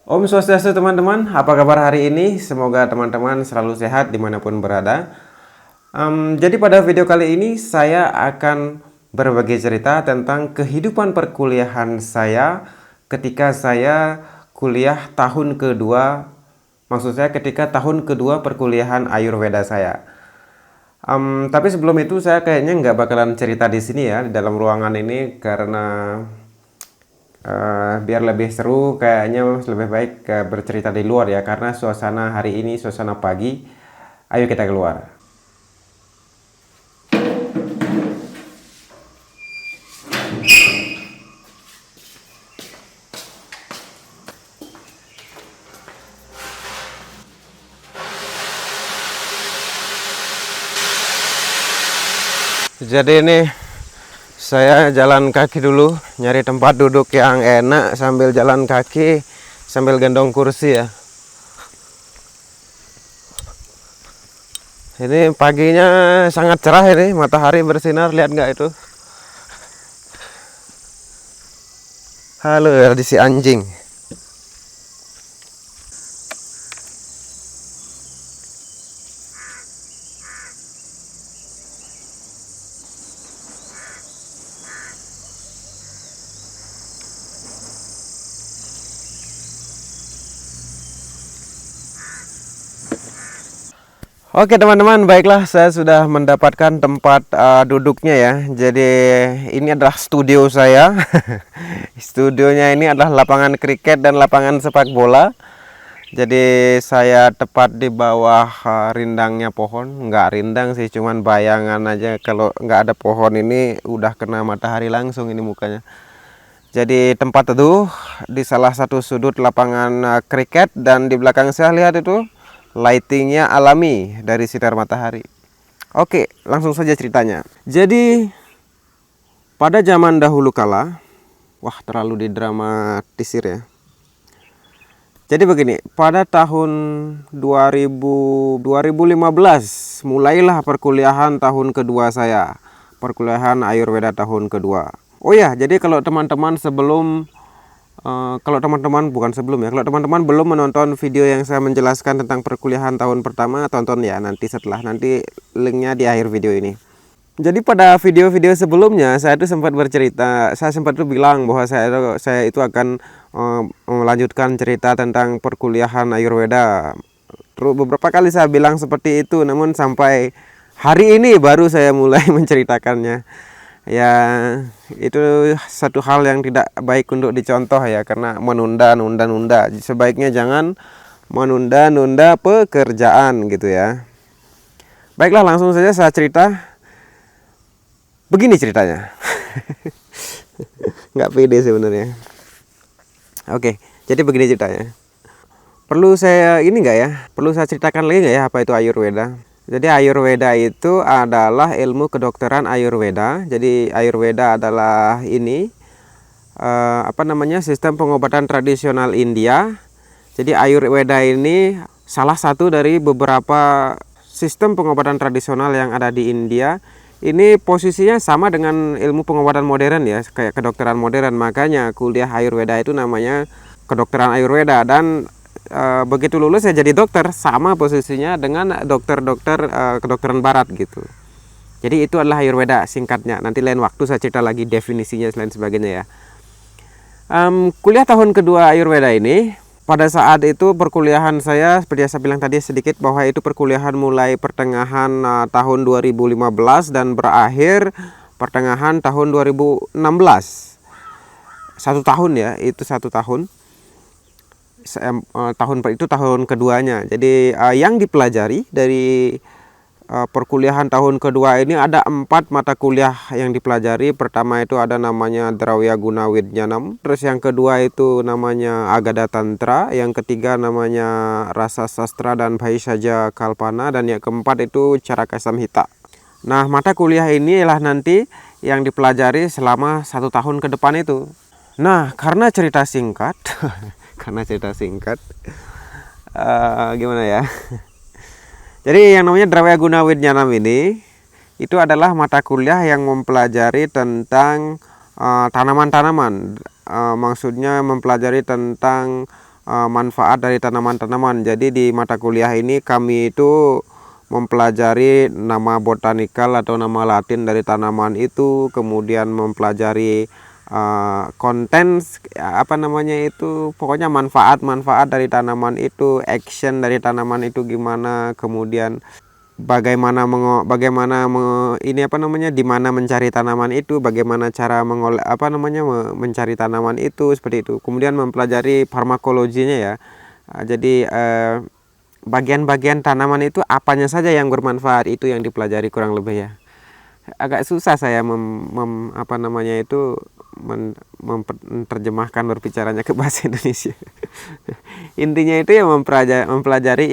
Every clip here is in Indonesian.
Om Swastiastu teman-teman, apa kabar hari ini? Semoga teman-teman selalu sehat dimanapun berada. Jadi pada video kali ini saya akan berbagi cerita tentang kehidupan perkuliahan saya ketika saya kuliah tahun kedua. Maksud saya ketika tahun kedua perkuliahan Ayurveda saya. Tapi sebelum itu saya kayaknya nggak bakalan cerita di sini ya, di dalam ruangan ini karena biar lebih seru kayaknya lebih baik bercerita di luar ya, karena suasana hari ini suasana pagi. Ayo kita keluar. Jadi ini saya jalan kaki dulu, nyari tempat duduk yang enak sambil jalan kaki sambil gendong kursi ya. Ini paginya sangat cerah, ini matahari bersinar, lihat nggak itu? Halo, ada si anjing. Oke teman-teman, baiklah saya sudah mendapatkan tempat duduknya ya. Jadi ini adalah studio saya. Studionya ini adalah lapangan kriket dan lapangan sepak bola. Jadi saya tepat di bawah rindangnya pohon. Nggak rindang sih, cuman bayangan aja. Kalau nggak ada pohon ini udah kena matahari langsung ini mukanya. Jadi tempat teduh di salah satu sudut lapangan kriket, dan di belakang saya lihat itu lightingnya alami dari sinar matahari. Oke, langsung saja ceritanya. Jadi pada zaman dahulu kala, wah terlalu didramatisir ya. Jadi begini, pada tahun 2015 mulailah perkuliahan tahun kedua saya. Perkuliahan Ayurveda tahun kedua. Oh ya, jadi kalau teman-teman kalau teman-teman belum menonton video yang saya menjelaskan tentang perkuliahan tahun pertama, tonton ya nanti linknya di akhir video ini. Jadi pada video-video sebelumnya saya itu sempat bercerita, saya sempat itu bilang bahwa saya itu akan melanjutkan cerita tentang perkuliahan Ayurveda. Terus beberapa kali saya bilang seperti itu, namun sampai hari ini baru saya mulai menceritakannya. Ya, itu satu hal yang tidak baik untuk dicontoh ya, karena menunda. Sebaiknya jangan menunda-nunda pekerjaan gitu ya. Baiklah, langsung saja saya cerita. Begini ceritanya. Nggak pede sebenarnya. Oke, jadi begini ceritanya. Perlu saya ceritakan lagi nggak ya apa itu Ayurveda? Jadi Ayurveda itu adalah ilmu kedokteran Ayurveda. Jadi Ayurveda adalah sistem pengobatan tradisional India. Jadi Ayurveda ini salah satu dari beberapa sistem pengobatan tradisional yang ada di India. Ini posisinya sama dengan ilmu pengobatan modern ya, kayak kedokteran modern. Makanya kuliah Ayurveda itu namanya kedokteran Ayurveda, dan begitu lulus saya jadi dokter, sama posisinya dengan dokter-dokter kedokteran barat gitu. Jadi itu adalah Ayurveda singkatnya. Nanti lain waktu saya cerita lagi definisinya dan sebagainya ya. Kuliah tahun kedua Ayurveda ini, pada saat itu perkuliahan saya seperti yang saya bilang tadi sedikit bahwa itu perkuliahan mulai pertengahan tahun 2015 dan berakhir pertengahan tahun 2016. 1 tahun ya, itu 1 tahun. Tahun keduanya. Jadi yang dipelajari dari perkuliahan tahun kedua ini ada 4 mata kuliah yang dipelajari. Pertama itu ada namanya Drawya Guna Widnyanam, terus yang kedua itu namanya Agada Tantra, yang ketiga namanya Rasa Sastra dan Bhaishaja Kalpana, dan yang keempat itu Caraka Samhita. Nah, mata kuliah ini lah nanti yang dipelajari selama 1 tahun ke depan itu. Nah, karena cerita singkat gimana ya. Jadi yang namanya Drawya Guna Widnyanam ini itu adalah mata kuliah yang mempelajari tentang tanaman-tanaman. Maksudnya mempelajari tentang manfaat dari tanaman-tanaman. Jadi di mata kuliah ini kami itu mempelajari nama botanikal atau nama latin dari tanaman itu, kemudian mempelajari konten apa namanya itu, pokoknya manfaat-manfaat dari tanaman itu, action dari tanaman itu gimana, kemudian bagaimana ini apa namanya, di mana mencari tanaman itu, bagaimana cara mengolah apa namanya mencari tanaman itu, seperti itu. Kemudian mempelajari farmakologinya ya. Jadi bagian-bagian tanaman itu apanya saja yang bermanfaat, itu yang dipelajari kurang lebih ya. Agak susah saya apa namanya itu menerjemahkan berbicaranya ke bahasa Indonesia. Intinya itu ya mempelajari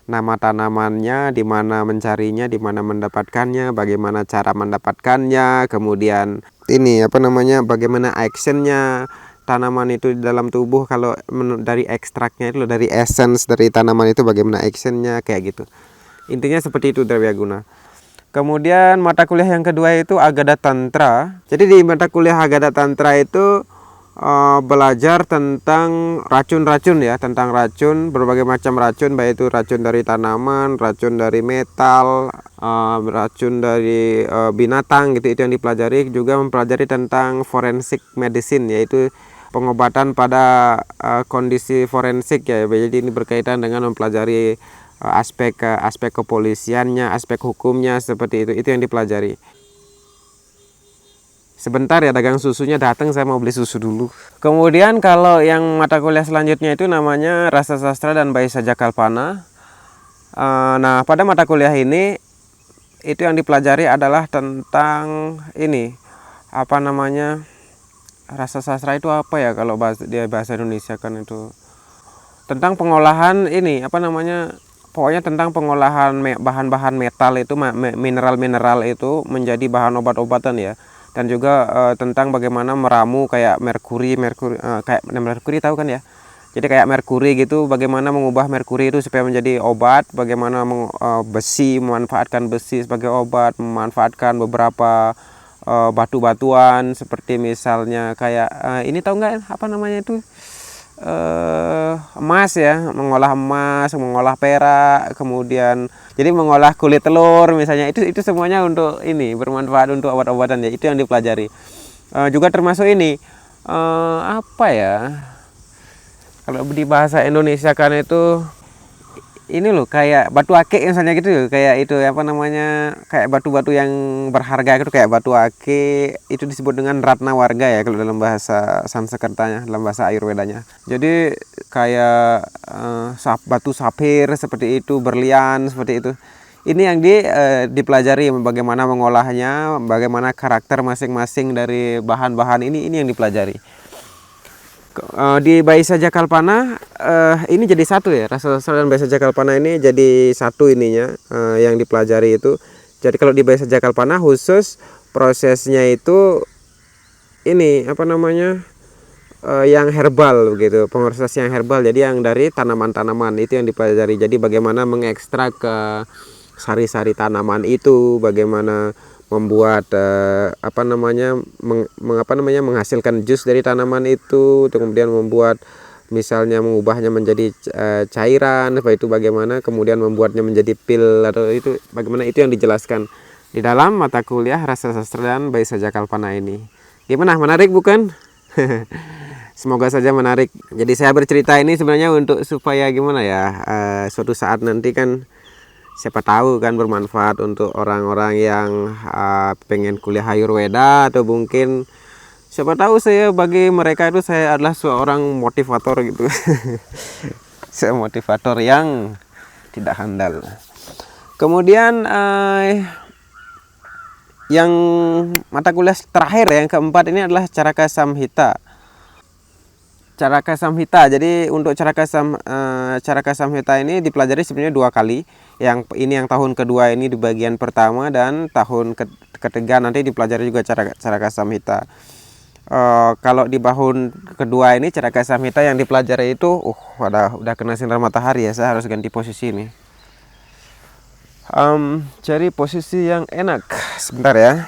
nama tanamannya, di mana mencarinya, di mana mendapatkannya, bagaimana cara mendapatkannya, kemudian ini apa namanya, bagaimana actionnya tanaman itu di dalam tubuh, kalau dari ekstraknya itu, dari essence dari tanaman itu bagaimana actionnya, kayak gitu. Intinya seperti itu Drawyaguna. Kemudian mata kuliah yang kedua itu Agada Tantra. Jadi di mata kuliah Agada Tantra itu belajar tentang racun-racun ya, tentang racun, berbagai macam racun, baik itu racun dari tanaman, racun dari metal, racun dari binatang gitu, itu yang dipelajari. Juga mempelajari tentang forensic medicine, yaitu pengobatan pada kondisi forensik ya. Jadi ini berkaitan dengan mempelajari aspek kepolisiannya, aspek hukumnya, seperti itu yang dipelajari. Sebentar ya, dagang susunya datang, saya mau beli susu dulu. Kemudian kalau yang mata kuliah selanjutnya itu namanya Rasa Sastra dan Bahasa Jakalpana. Nah, pada mata kuliah ini itu yang dipelajari adalah tentang ini apa namanya, rasa sastra itu apa ya kalau bahasa Indonesia kan, itu tentang pengolahan ini apa namanya, pokoknya tentang pengolahan bahan-bahan metal itu, mineral-mineral itu menjadi bahan obat-obatan ya. Dan juga tentang bagaimana meramu kayak merkuri kayak merkuri tahu kan ya. Jadi kayak merkuri gitu, bagaimana mengubah merkuri itu supaya menjadi obat, bagaimana besi, memanfaatkan besi sebagai obat, memanfaatkan beberapa batu-batuan seperti misalnya kayak ini tahu nggak apa namanya itu, emas ya, mengolah emas, mengolah perak, kemudian jadi mengolah kulit telur misalnya, itu semuanya untuk ini bermanfaat untuk obat-obatan ya, itu yang dipelajari. Juga termasuk ini apa ya, kalau di bahasa Indonesia kan itu ini loh, kayak batu akik misalnya gitu, kayak itu apa namanya, kayak batu-batu yang berharga itu, kayak batu akik itu disebut dengan ratna warga ya kalau dalam bahasa Sanskertanya, dalam bahasa Ayurwedanya. Jadi kayak batu sapir seperti itu, berlian seperti itu. Ini yang dipelajari, bagaimana mengolahnya, bagaimana karakter masing-masing dari bahan-bahan ini yang dipelajari. Di Bahasa Jakalpana ini jadi satu ya, Rasa Sastra dan Bahasa Jakalpana ini jadi satu ininya yang dipelajari itu. Jadi kalau di Bahasa Jakalpana khusus prosesnya itu ini apa namanya, yang herbal begitu, pengproses yang herbal, jadi yang dari tanaman-tanaman itu yang dipelajari. Jadi bagaimana mengekstrak sari-sari tanaman itu, bagaimana membuat apa namanya menghasilkan jus dari tanaman itu, kemudian membuat misalnya mengubahnya menjadi cairan, itu bagaimana kemudian membuatnya menjadi pil atau itu bagaimana, itu yang dijelaskan di dalam mata kuliah Rasa Sastra dan Bahasa Jakalpana ini. Gimana, menarik bukan? Semoga saja menarik. Jadi saya bercerita ini sebenarnya untuk supaya gimana ya, suatu saat nanti kan siapa tahu kan bermanfaat untuk orang-orang yang pengen kuliah Ayurweda, atau mungkin siapa tahu saya bagi mereka itu saya adalah seorang motivator gitu. Saya motivator yang tidak handal. Kemudian yang mata kuliah terakhir yang keempat ini adalah Caraka Samhita. Caraka Samhita. Jadi untuk Caraka Samhita ini dipelajari sebenarnya 2 kali. Yang ini yang tahun kedua ini di bagian pertama, dan tahun ketiga nanti dipelajari juga Caraka Samhita. Kalau di tahun kedua ini Caraka Samhita yang dipelajari itu udah kena sinar matahari ya, saya harus ganti posisi ini. Cari posisi yang enak sebentar ya.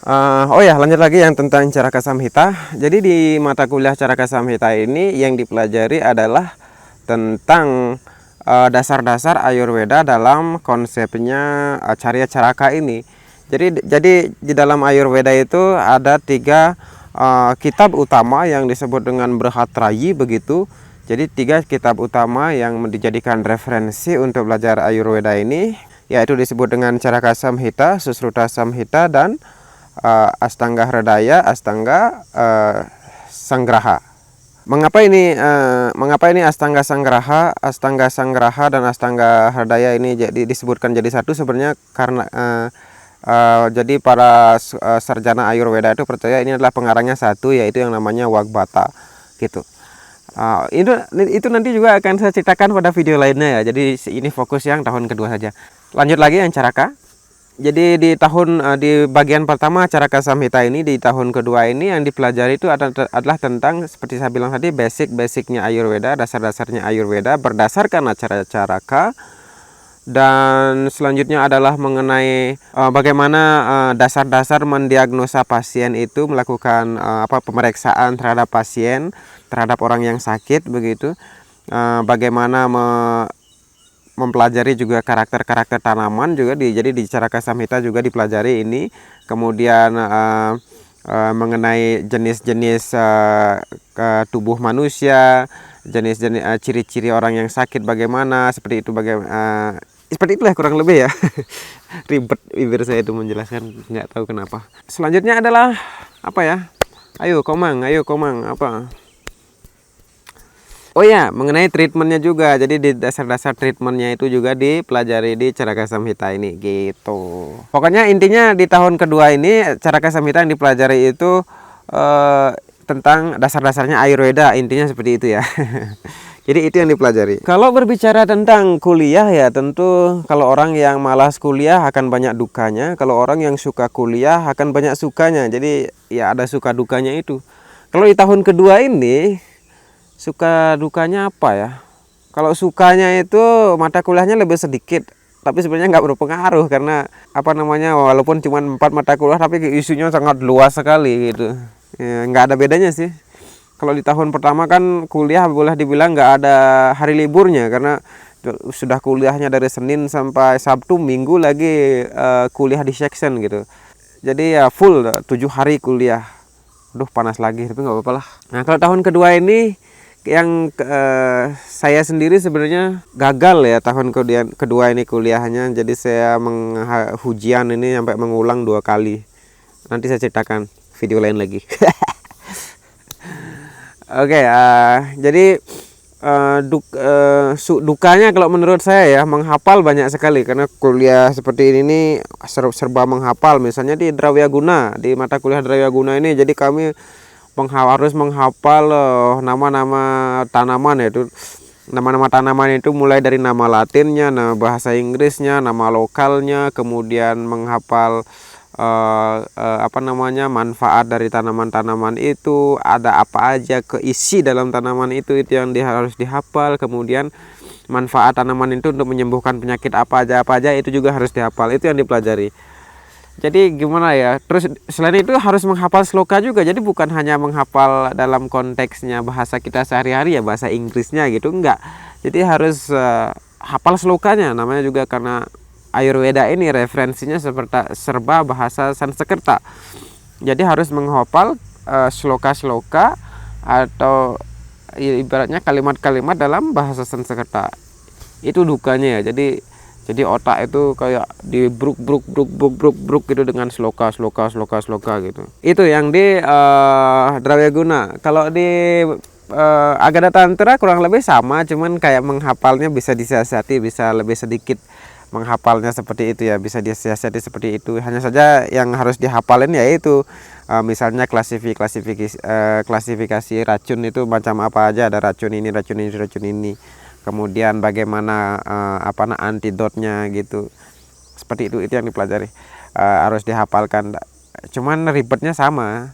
Oh ya, lanjut lagi yang tentang Caraka Samhita. Jadi di mata kuliah Caraka Samhita ini yang dipelajari adalah tentang dasar-dasar Ayurveda dalam konsepnya Carya Caraka ini. Jadi di dalam Ayurveda itu ada 3 kitab utama yang disebut dengan Brihatrayi begitu. Jadi 3 kitab utama yang dijadikan referensi untuk belajar Ayurveda ini, yaitu disebut dengan Caraka Samhita, Susruta Samhita, dan Astanga Hridaya, Astanga Sanggraha. Mengapa ini Astanga Sanggraha dan Astanga Hridaya ini jadi disebutkan jadi satu? Sebenarnya karena jadi para sarjana Ayurveda itu percaya ini adalah pengarangnya satu, yaitu yang namanya Wagbata gitu. Itu nanti juga akan saya ceritakan pada video lainnya ya. Jadi ini fokus yang tahun kedua saja. Lanjut lagi yang Caraka. Jadi di bagian pertama Caraka Samhita ini, di tahun kedua ini yang dipelajari itu adalah tentang, seperti saya bilang tadi, basicnya Ayurveda, dasar-dasarnya Ayurveda berdasarkan acara Caraka. Dan selanjutnya adalah mengenai bagaimana dasar-dasar mendiagnosa pasien itu, melakukan pemeriksaan terhadap pasien, terhadap orang yang sakit begitu. Bagaimana mempelajari juga karakter-karakter tanaman juga jadi di Caraka Samhita juga dipelajari ini. Kemudian mengenai jenis-jenis tubuh manusia, jenis-jenis ciri-ciri orang yang sakit bagaimana, seperti itu, seperti itulah kurang lebih ya. Ribet bibir saya itu menjelaskan, nggak tahu kenapa. Selanjutnya adalah apa ya? Ayo Komang, apa? Oh ya, mengenai treatmentnya juga. Jadi di dasar-dasar treatmentnya itu juga dipelajari di Caraka Samhita ini gitu. Pokoknya intinya di tahun kedua ini Caraka Samhita yang dipelajari itu tentang dasar-dasarnya Ayurveda, intinya seperti itu ya. Jadi itu yang dipelajari. Kalau berbicara tentang kuliah ya, tentu kalau orang yang malas kuliah akan banyak dukanya. Kalau orang yang suka kuliah akan banyak sukanya. Jadi ya ada suka dukanya itu. Kalau di tahun kedua ini suka dukanya apa ya? Kalau sukanya itu mata kuliahnya lebih sedikit, tapi sebenarnya nggak berpengaruh karena walaupun cuma 4 mata kuliah tapi isunya sangat luas sekali gitu. Ya, nggak ada bedanya sih. Kalau di tahun pertama kan kuliah boleh dibilang nggak ada hari liburnya karena sudah kuliahnya dari Senin sampai Sabtu, Minggu lagi kuliah di section gitu. Jadi ya full 7 hari kuliah. Aduh panas lagi tapi nggak apa-apa lah. Nah kalau tahun kedua ini yang saya sendiri sebenarnya gagal ya tahun kedua ini kuliahnya. Jadi saya ujian ini sampai mengulang 2 kali. Nanti saya ceritakan video lain lagi. Oke, jadi dukanya kalau menurut saya ya, menghafal banyak sekali karena kuliah seperti ini nih serba menghafal. Misalnya di Drawya Guna, di mata kuliah Drawya Guna ini, jadi kami harus menghafal nama-nama tanaman, yaitu nama-nama tanaman itu mulai dari nama Latinnya, nama bahasa Inggrisnya, nama lokalnya, kemudian menghafal manfaat dari tanaman-tanaman itu, ada apa aja keisi dalam tanaman itu yang harus dihafal. Kemudian manfaat tanaman itu untuk menyembuhkan penyakit apa aja itu juga harus dihafal. Itu yang dipelajari. Jadi gimana ya, terus selain itu harus menghafal sloka juga. Jadi bukan hanya menghafal dalam konteksnya bahasa kita sehari-hari ya, bahasa Inggrisnya gitu, enggak. Jadi harus hafal slokanya. Namanya juga karena Ayurveda ini referensinya serba bahasa Sanskerta. Jadi harus menghafal sloka-sloka atau ibaratnya kalimat-kalimat dalam bahasa Sanskerta. Itu dukanya ya. Jadi otak itu kayak dibruk gitu dengan sloka gitu. Itu yang di Drawya Guna. Kalau di Agada Tantra kurang lebih sama, cuman kayak menghafalnya bisa disiasati, bisa lebih sedikit menghafalnya seperti itu ya, bisa disiasati seperti itu. Hanya saja yang harus dihafalin yaitu misalnya klasifikasi racun itu macam apa aja, ada racun ini. Kemudian bagaimana antidotnya gitu. Seperti itu yang dipelajari. Harus dihafalkan. Cuman ribetnya sama.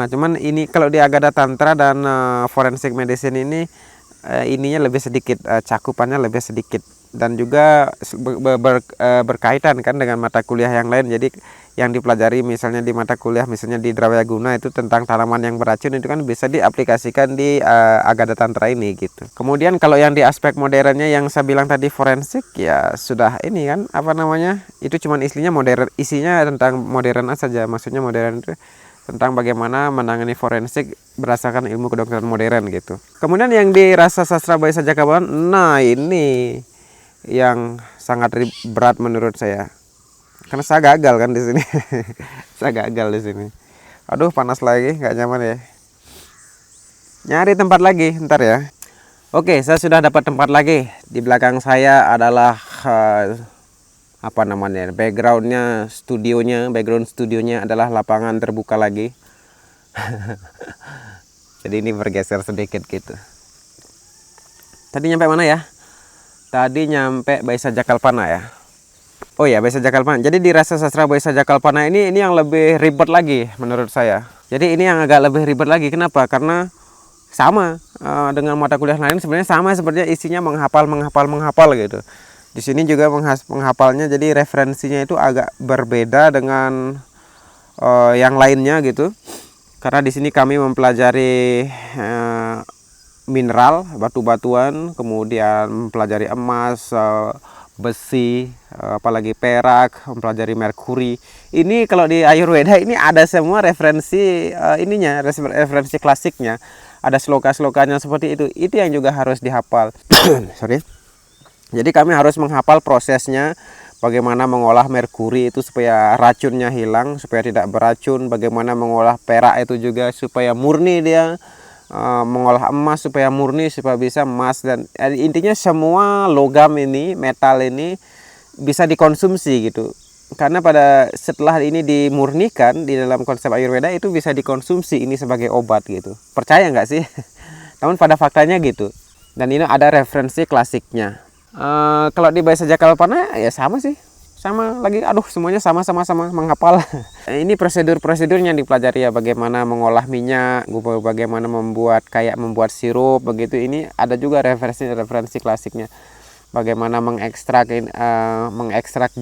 Cuman ini kalau di Agada Tantra dan Forensic Medicine ini ininya lebih sedikit, cakupannya lebih sedikit, dan juga berkaitan kan dengan mata kuliah yang lain. Jadi yang dipelajari misalnya di mata kuliah misalnya di Drawaguna itu tentang tanaman yang beracun itu kan bisa diaplikasikan di Agada Tantra ini gitu. Kemudian kalau yang di aspek modernnya yang saya bilang tadi forensik ya sudah ini kan apa namanya itu cuman isinya tentang modern saja, maksudnya modern itu tentang bagaimana menangani forensik berdasarkan ilmu kedokteran modern gitu. Kemudian yang di Rasa Sastra Bahasa Jakabawan, nah ini yang sangat berat menurut saya. Karena saya gagal kan di sini. Saya gagal di sini. Aduh, panas lagi, nggak nyaman ya. Nyari tempat lagi, ntar ya. Oke, saya sudah dapat tempat lagi. Di belakang saya adalah apa namanya? Background studionya adalah lapangan terbuka lagi. Jadi ini bergeser sedikit gitu. Tadi nyampe mana ya? Tadi nyampe Baisa Jakalpana ya. Oh ya, Baisa Jakalpana. Jadi di Rasa Sastra Baisa Jakalpana ini yang lebih ribet lagi menurut saya. Jadi ini yang agak lebih ribet lagi. Kenapa? Karena sama dengan mata kuliah lain sebenarnya sama sepertinya isinya menghafal gitu. Di sini juga menghafalnya jadi referensinya itu agak berbeda dengan yang lainnya gitu. Karena di sini kami mempelajari mineral, batu-batuan, kemudian mempelajari emas, besi, apalagi perak, mempelajari merkuri. Ini kalau di Ayurveda ini ada semua referensi referensi klasiknya. Ada sloka-slokanya seperti itu. Itu yang juga harus dihafal. Sorry. Jadi kami harus menghafal prosesnya, bagaimana mengolah merkuri itu supaya racunnya hilang, supaya tidak beracun, bagaimana mengolah perak itu juga supaya murni dia, mengolah emas supaya murni, supaya bisa emas, dan intinya semua logam ini, metal ini bisa dikonsumsi gitu. Karena setelah ini dimurnikan di dalam konsep Ayurveda itu bisa dikonsumsi ini sebagai obat gitu. Percaya nggak sih? Namun pada faktanya gitu. Dan ini ada referensi klasiknya. Kalau di Baisa Jakalpana ya sama sih. Sama lagi, aduh semuanya sama-sama menghafal. Ini prosedurnya dipelajari ya, bagaimana mengolah minyak, bagaimana membuat sirup begitu. Ini ada juga referensi klasiknya. Bagaimana mengekstrak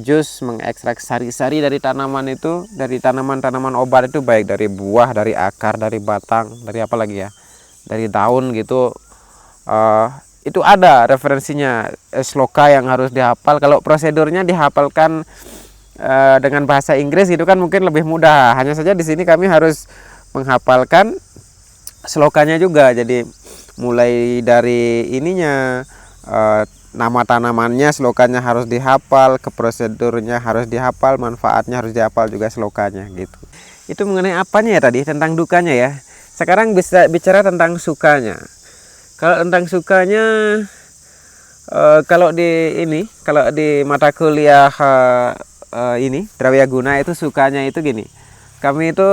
jus, mengekstrak sari-sari dari tanaman itu, dari tanaman-tanaman obat itu, baik dari buah, dari akar, dari batang, dari apa lagi ya, dari daun gitu. Itu ada referensinya, sloka yang harus dihafal. Kalau prosedurnya dihafalkan dengan bahasa Inggris itu kan mungkin lebih mudah. Hanya saja di sini kami harus menghafalkan slokanya juga. Jadi mulai dari ininya, nama tanamannya, slokanya harus dihafal, ke prosedurnya harus dihafal, manfaatnya harus dihafal juga slokanya gitu. Itu mengenai apanya ya tadi, tentang dukanya ya. Sekarang bisa bicara tentang sukanya. Kalau tentang sukanya, kalau di mata kuliah ini Drawaguna itu sukanya itu gini. Kami itu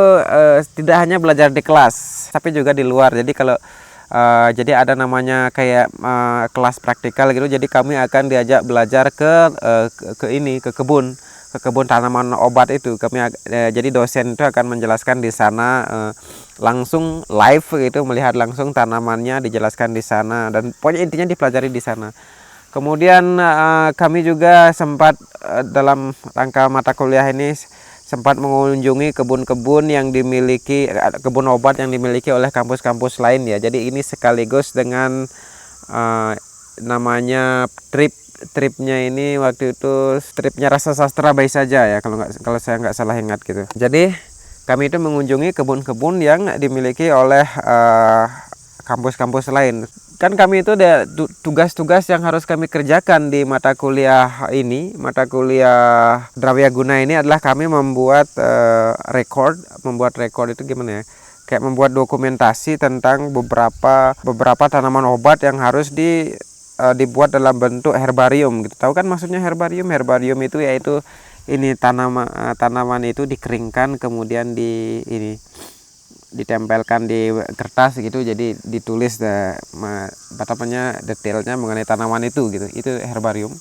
tidak hanya belajar di kelas, tapi juga di luar. Jadi kalau jadi ada namanya kayak kelas praktikal gitu. Jadi kami akan diajak belajar ke kebun tanaman obat itu. Jadi dosen itu akan menjelaskan di sana langsung live gitu, melihat langsung tanamannya dijelaskan di sana, dan pokoknya intinya dipelajari di sana. Kemudian kami juga sempat dalam rangka mata kuliah ini sempat mengunjungi kebun-kebun yang dimiliki, kebun obat yang dimiliki oleh kampus-kampus lain ya. Jadi ini sekaligus dengan namanya tripnya ini waktu itu tripnya Rasa Sastra Bahasa saja ya, kalau saya nggak salah ingat gitu. Jadi kami itu mengunjungi kebun-kebun yang dimiliki oleh kampus-kampus lain. Kan kami itu ada tugas-tugas yang harus kami kerjakan di mata kuliah ini. Mata kuliah Drawaguna ini adalah kami membuat membuat record itu gimana ya, kayak membuat dokumentasi tentang beberapa tanaman obat yang harus dibuat dalam bentuk herbarium gitu. Tahu kan maksudnya herbarium itu yaitu ini tanaman itu dikeringkan, kemudian ditempelkan di kertas gitu, jadi ditulis detailnya mengenai tanaman itu gitu. Itu herbarium.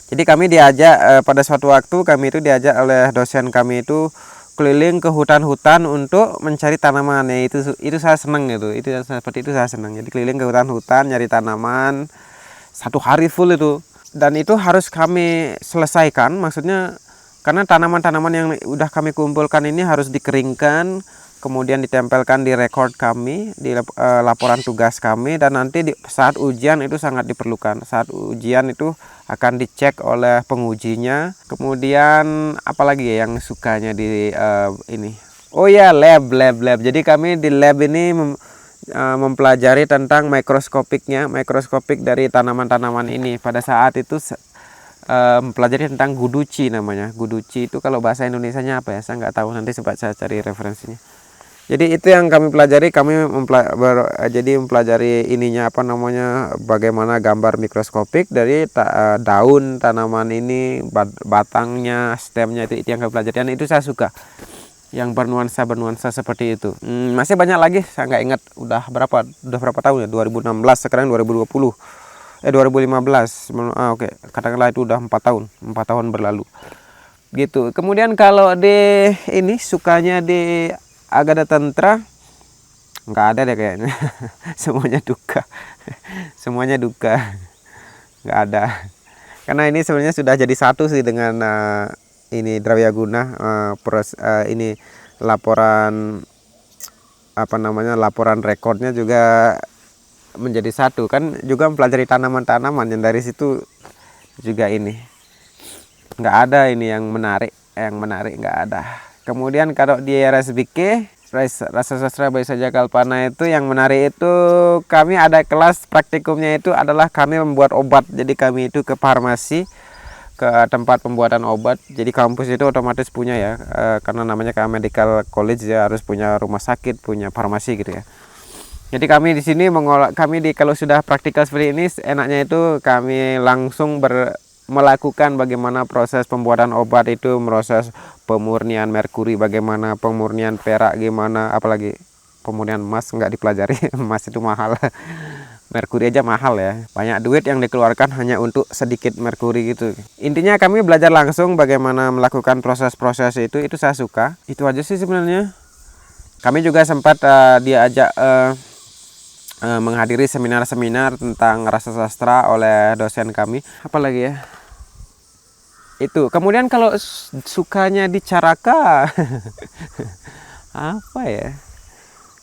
Jadi kami diajak pada suatu waktu kami itu diajak oleh dosen kami itu keliling ke hutan-hutan untuk mencari tanamannya. Itu saya senang gitu. Seperti itu saya senang. Jadi keliling ke hutan-hutan nyari tanaman 1 hari full itu. Dan itu harus kami selesaikan, maksudnya Karena tanaman-tanaman yang udah kami kumpulkan ini harus dikeringkan, kemudian ditempelkan di record kami, di laporan tugas kami, dan nanti saat ujian itu sangat diperlukan. Saat ujian itu akan dicek oleh pengujinya. Kemudian apalagi ya yang sukanya di ini? Oh ya, lab. Jadi kami di lab ini mempelajari tentang mikroskopik dari tanaman-tanaman ini. Pada saat itu mempelajari tentang guduci namanya. Guduci itu kalau bahasa Indonesianya apa ya? Saya nggak tahu, nanti sempat saya cari referensinya. Jadi itu yang kami pelajari, jadi mempelajari ininya apa namanya, bagaimana gambar mikroskopik dari daun tanaman ini, batangnya, stemnya, itu yang kami pelajari, dan itu saya suka. Yang bernuansa seperti itu. Masih banyak lagi, saya nggak ingat udah berapa tahun ya, 2016, sekarang 2020. 2015. Oke, katakanlah itu udah 4 tahun berlalu. Gitu. Kemudian kalau di ini sukanya di Agada Tantra nggak ada deh kayaknya. Semuanya duka, nggak ada. Karena ini sebenarnya sudah jadi satu sih dengan ini Drawyaguna, ini laporan apa namanya, laporan rekornya juga menjadi satu, kan juga mempelajari tanaman-tanaman yang dari situ juga ini. Nggak ada ini yang menarik nggak ada. Kemudian kalau di RSBK, Rasa Sastra Baisa Jagalpana, itu yang menarik itu kami ada kelas praktikumnya, itu adalah kami membuat obat. Jadi kami itu ke farmasi, ke tempat pembuatan obat. Jadi kampus itu otomatis punya ya, karena namanya medical college ya, harus punya rumah sakit, punya farmasi gitu ya. Jadi kami di sini kalau sudah praktikal seperti ini, enaknya itu kami langsung melakukan bagaimana proses pembuatan obat itu, proses pemurnian merkuri, bagaimana pemurnian perak, gimana, apalagi pemurnian emas nggak dipelajari. Emas itu mahal. Merkuri aja mahal ya, banyak duit yang dikeluarkan hanya untuk sedikit merkuri gitu. Intinya kami belajar langsung bagaimana melakukan proses-proses itu saya suka. Itu aja sih sebenarnya. Kami juga sempat diajak menghadiri seminar-seminar tentang rasa sastra oleh dosen kami. Apalagi ya, itu. Kemudian kalau sukanya di Caraka apa ya,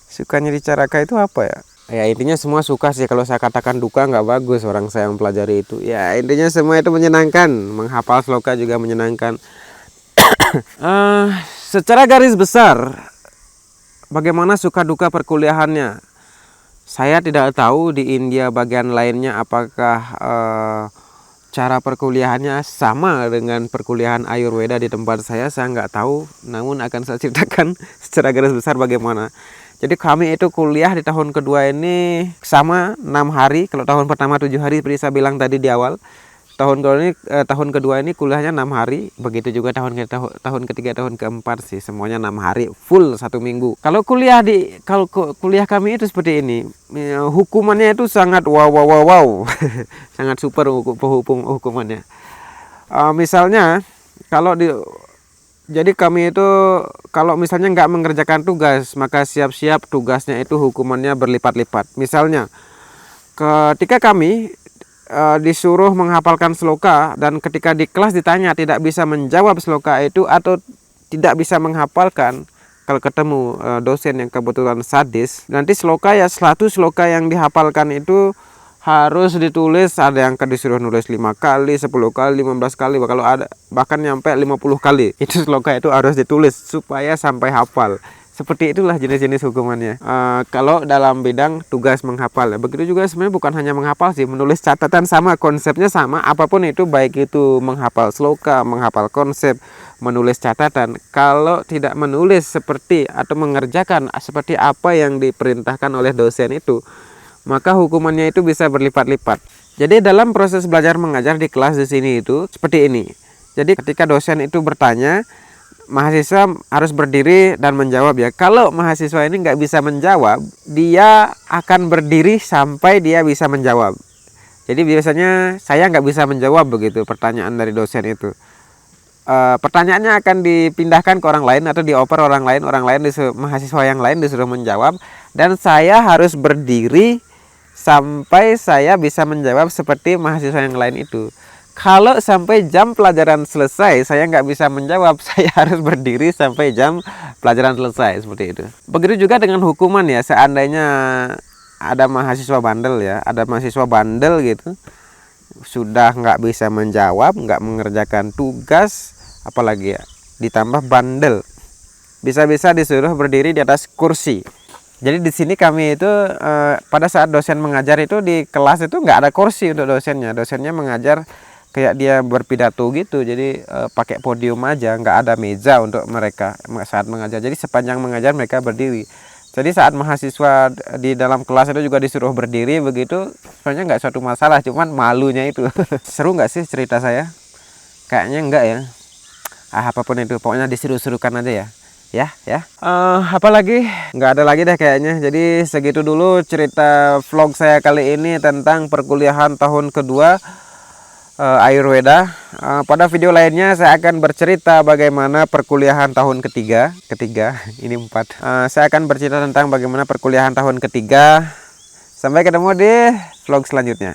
sukanya di Caraka itu apa ya? Ya intinya semua suka sih. Kalau saya katakan duka nggak bagus orang saya mempelajari itu. Ya intinya semua itu menyenangkan. Menghafal sloka juga menyenangkan. Secara garis besar, bagaimana suka duka perkuliahannya? Saya tidak tahu di India bagian lainnya apakah cara perkuliahannya sama dengan perkuliahan Ayurveda di tempat saya nggak tahu. Namun akan saya ceritakan secara garis besar bagaimana. Jadi kami itu kuliah di tahun kedua ini sama 6 hari. Kalau tahun pertama 7 hari seperti saya bilang tadi di awal. Tahun kedua ini kuliahnya 6 hari. Begitu juga tahun ketiga, tahun keempat sih, semuanya 6 hari full 1 minggu. Kalau kuliah kami itu seperti ini, hukumannya itu sangat wow. Sangat super hukumannya. Misalnya jadi kami itu kalau misalnya nggak mengerjakan tugas, maka siap-siap tugasnya itu hukumannya berlipat-lipat. Misalnya ketika kami disuruh menghafalkan sloka, dan ketika di kelas ditanya tidak bisa menjawab sloka itu atau tidak bisa menghafalkan, kalau ketemu dosen yang kebetulan sadis, nanti satu sloka yang dihafalkan itu harus ditulis. Ada yang disuruh nulis 5 kali, 10 kali, 15 kali, bahkan nyampe 50 kali. Itu sloka itu harus ditulis supaya sampai hafal. Seperti itulah jenis-jenis hukumannya. Kalau dalam bidang tugas menghafal, begitu juga sebenarnya bukan hanya menghafal sih, menulis catatan sama, konsepnya sama, apapun itu, baik itu menghafal sloka, menghafal konsep, menulis catatan. Kalau tidak menulis seperti atau mengerjakan seperti apa yang diperintahkan oleh dosen itu, maka hukumannya itu bisa berlipat-lipat. Jadi dalam proses belajar mengajar di kelas di sini itu seperti ini. Jadi ketika dosen itu bertanya, mahasiswa harus berdiri dan menjawab ya. Kalau mahasiswa ini nggak bisa menjawab, dia akan berdiri sampai dia bisa menjawab. Jadi biasanya saya nggak bisa menjawab begitu pertanyaan dari dosen itu. Pertanyaannya akan dipindahkan ke orang lain atau dioper orang lain mahasiswa yang lain disuruh menjawab, dan saya harus berdiri sampai saya bisa menjawab seperti mahasiswa yang lain itu. Kalau sampai jam pelajaran selesai, saya nggak bisa menjawab. Saya harus berdiri sampai jam pelajaran selesai, seperti itu. Begitu juga dengan hukuman ya. Seandainya ada mahasiswa bandel ya, ada mahasiswa bandel gitu, sudah nggak bisa menjawab, nggak mengerjakan tugas, apalagi ya, ditambah bandel, bisa-bisa disuruh berdiri di atas kursi. Jadi di sini kami itu pada saat dosen mengajar itu di kelas itu nggak ada kursi untuk dosennya. Dosennya mengajar kayak dia berpidato gitu. Jadi pakai podium aja, nggak ada meja untuk mereka saat mengajar. Jadi sepanjang mengajar mereka berdiri. Jadi saat mahasiswa di dalam kelas itu juga disuruh berdiri begitu, sebenarnya nggak suatu masalah, cuman malunya itu. Seru nggak sih cerita saya? Kayaknya enggak ya. Apapun itu, pokoknya diseru-serukan aja ya. Apalagi nggak ada lagi deh kayaknya. Jadi segitu dulu cerita vlog saya kali ini tentang perkuliahan tahun kedua Ayurweda. Pada video lainnya saya akan bercerita bagaimana perkuliahan tahun ketiga ini 4. Saya akan bercerita tentang bagaimana perkuliahan tahun ketiga. Sampai ketemu di vlog selanjutnya.